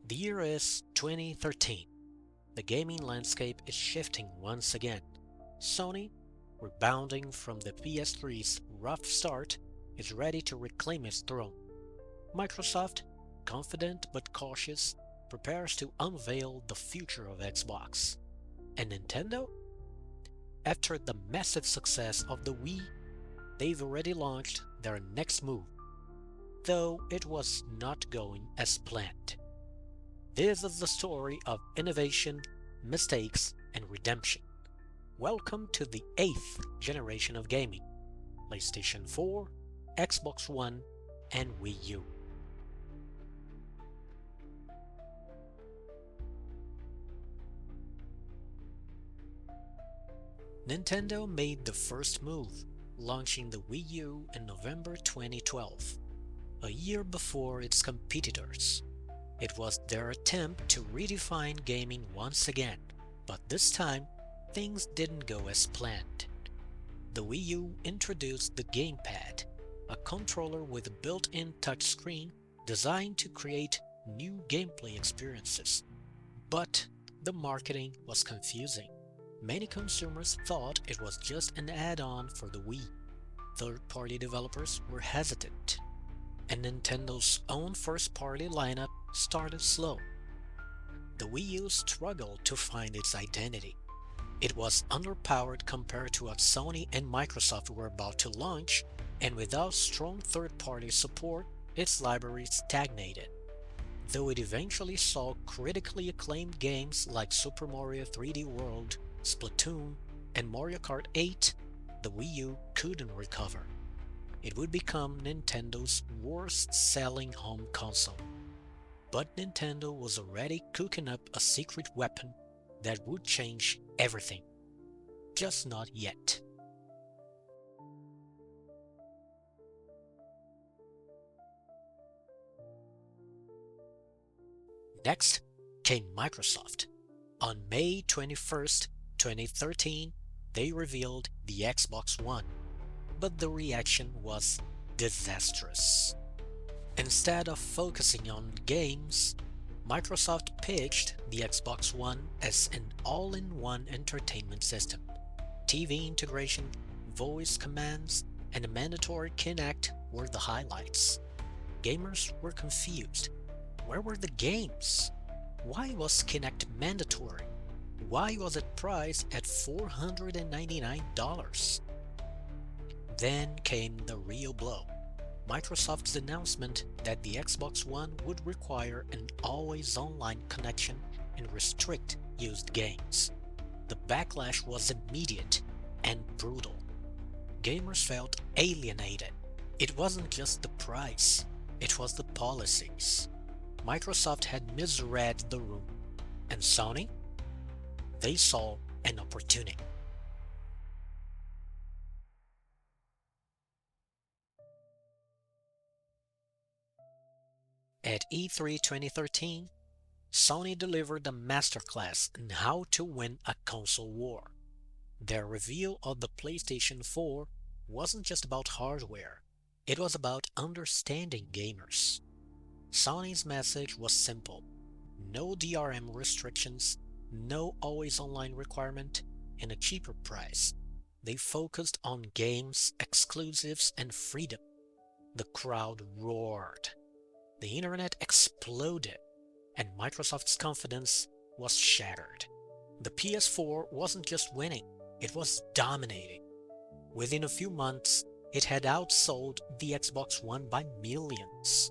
The year is 2013. The gaming landscape is shifting once again. Sony, rebounding from the PS3's rough start, is ready to reclaim its throne. Microsoft, confident but cautious, prepares to unveil the future of Xbox. And Nintendo? After the massive success of the Wii, they've already launched their next move, though it was not going as planned. This is the story of innovation, mistakes, and redemption. Welcome to the 8th generation of gaming: PlayStation 4, Xbox One, and Wii U. Nintendo made the first move, launching the Wii U in November 2012, a year before its competitors. It was their attempt to redefine gaming once again, but this time, things didn't go as planned. The Wii U introduced the gamepad, a controller with a built-in touchscreen designed to create new gameplay experiences. But the marketing was confusing. Many consumers thought it was just an add-on for the Wii. Third-party developers were hesitant, and Nintendo's own first-party lineup started slow. The Wii U struggled to find its identity. It was underpowered compared to what Sony and Microsoft were about to launch, and without strong third-party support, its library stagnated. Though it eventually saw critically acclaimed games like Super Mario 3D World, Splatoon, and Mario Kart 8, the Wii U couldn't recover. It would become Nintendo's worst-selling home console. But Nintendo was already cooking up a secret weapon that would change everything. Just not yet. Next came Microsoft. On May 21st, 2013, they revealed the Xbox One, but the reaction was disastrous. Instead of focusing on games, Microsoft pitched the Xbox One as an all-in-one entertainment system. TV integration, voice commands, and a mandatory Kinect were the highlights. Gamers were confused. Where were the games? Why was Kinect mandatory? Why was it priced at $499? Then came the real blow. Microsoft's announcement that the Xbox One would require an always-online connection and restrict used games. The backlash was immediate and brutal. Gamers felt alienated. It wasn't just the price, it was the policies. Microsoft had misread the room, and Sony? They saw an opportunity. At E3 2013, Sony delivered a masterclass on how to win a console war. Their reveal of the PlayStation 4 wasn't just about hardware, it was about understanding gamers. Sony's message was simple: no DRM restrictions, no always online requirement, and a cheaper price. They focused on games, exclusives, and freedom. The crowd roared. The internet exploded, and Microsoft's confidence was shattered. The PS4 wasn't just winning, it was dominating. Within a few months, it had outsold the Xbox One by millions.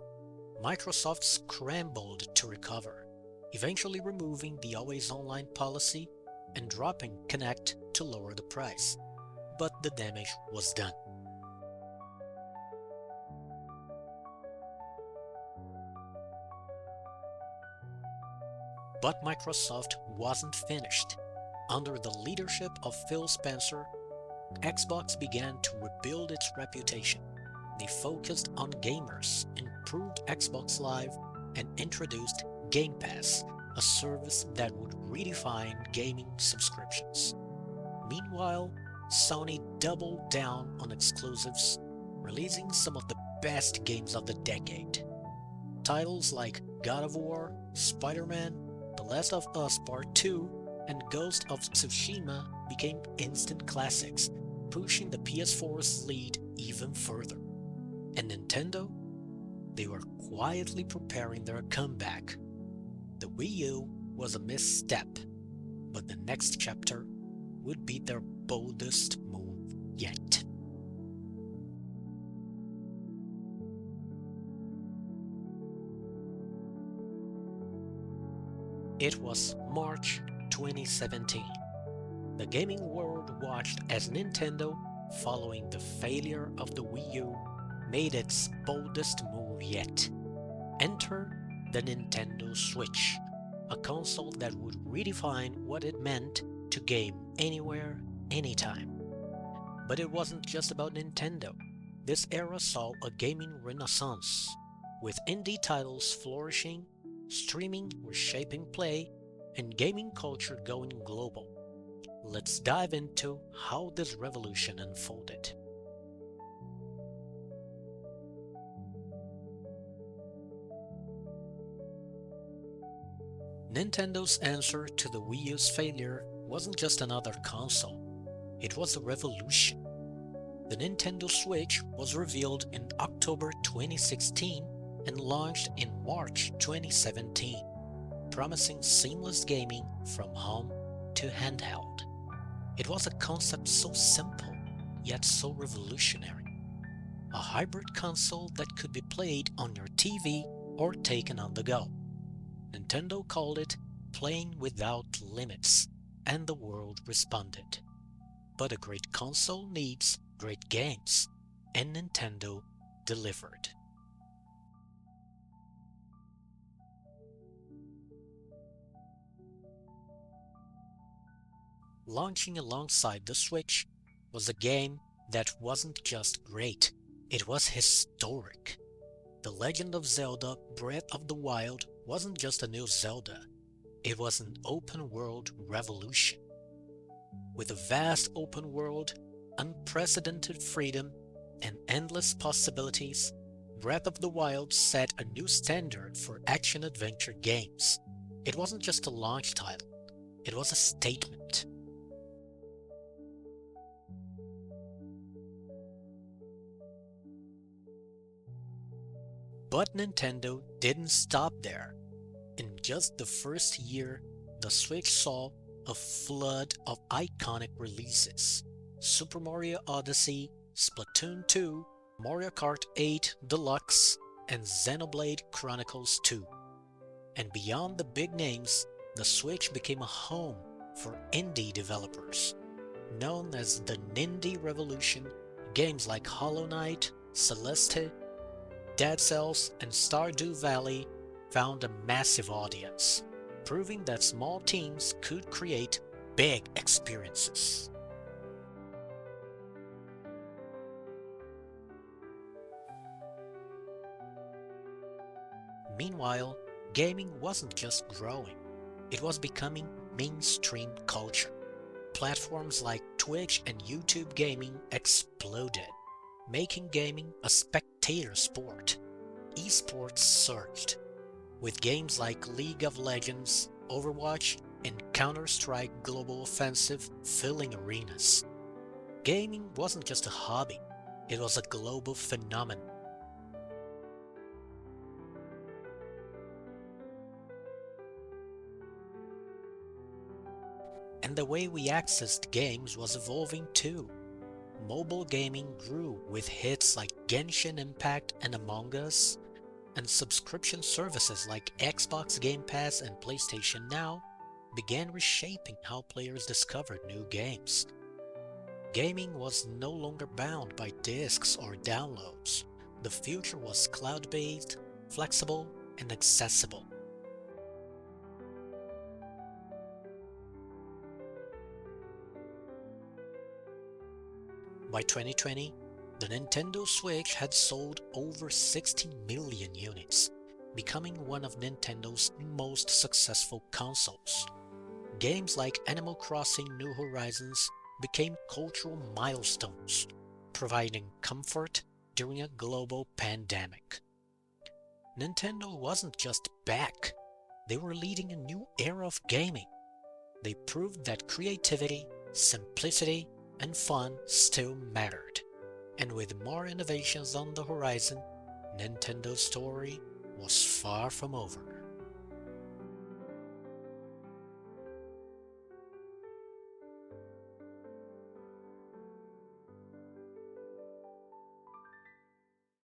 Microsoft scrambled to recover, eventually removing the always online policy and dropping Kinect to lower the price. But the damage was done. But Microsoft wasn't finished. Under the leadership of Phil Spencer, Xbox began to rebuild its reputation. They focused on gamers, improved Xbox Live, and introduced Game Pass, a service that would redefine gaming subscriptions. Meanwhile, Sony doubled down on exclusives, releasing some of the best games of the decade. Titles like God of War, Spider-Man, The Last of Us Part 2, and Ghost of Tsushima became instant classics, pushing the PS4's lead even further. And Nintendo? They were quietly preparing their comeback. The Wii U was a misstep, but the next chapter would be their boldest move yet. It was March 2017. The gaming world watched as Nintendo, following the failure of the Wii U, made its boldest move yet. Enter the Nintendo Switch, a console that would redefine what it meant to game anywhere, anytime. But it wasn't just about Nintendo. This era saw a gaming renaissance, with indie titles flourishing, streaming reshaping play, and gaming culture going global. Let's dive into how this revolution unfolded. Nintendo's answer to the Wii U's failure wasn't just another console, it was a revolution. The Nintendo Switch was revealed in October 2016 and launched in March 2017, promising seamless gaming from home to handheld. It was a concept so simple, yet so revolutionary. A hybrid console that could be played on your TV or taken on the go. Nintendo called it playing without limits, and the world responded. But a great console needs great games, and Nintendo delivered. Launching alongside the Switch was a game that wasn't just great, it was historic. The Legend of Zelda Breath of the Wild wasn't just a new Zelda, it was an open-world revolution. With a vast open world, unprecedented freedom, and endless possibilities, Breath of the Wild set a new standard for action-adventure games. It wasn't just a launch title, it was a statement. But Nintendo didn't stop there. In just the first year, the Switch saw a flood of iconic releases. Super Mario Odyssey, Splatoon 2, Mario Kart 8 Deluxe, and Xenoblade Chronicles 2. And beyond the big names, the Switch became a home for indie developers. Known as the Nindie Revolution, games like Hollow Knight, Celeste, Dead Cells, and Stardew Valley found a massive audience, proving that small teams could create big experiences. Meanwhile, gaming wasn't just growing, it was becoming mainstream culture. Platforms like Twitch and YouTube gaming exploded, making gaming a spectator sport. Esports surged, with games like League of Legends, Overwatch, and Counter-Strike Global Offensive filling arenas. Gaming wasn't just a hobby, it was a global phenomenon. And the way we accessed games was evolving too. Mobile gaming grew with hits like Genshin Impact and Among Us, and subscription services like Xbox Game Pass and PlayStation Now began reshaping how players discovered new games. Gaming was no longer bound by discs or downloads. The future was cloud-based, flexible, and accessible. By 2020, the Nintendo Switch had sold over 60 million units, becoming one of Nintendo's most successful consoles. Games like Animal Crossing New Horizons became cultural milestones, providing comfort during a global pandemic. Nintendo wasn't just back, they were leading a new era of gaming. They proved that creativity, simplicity, and fun still mattered. And with more innovations on the horizon, Nintendo's story was far from over.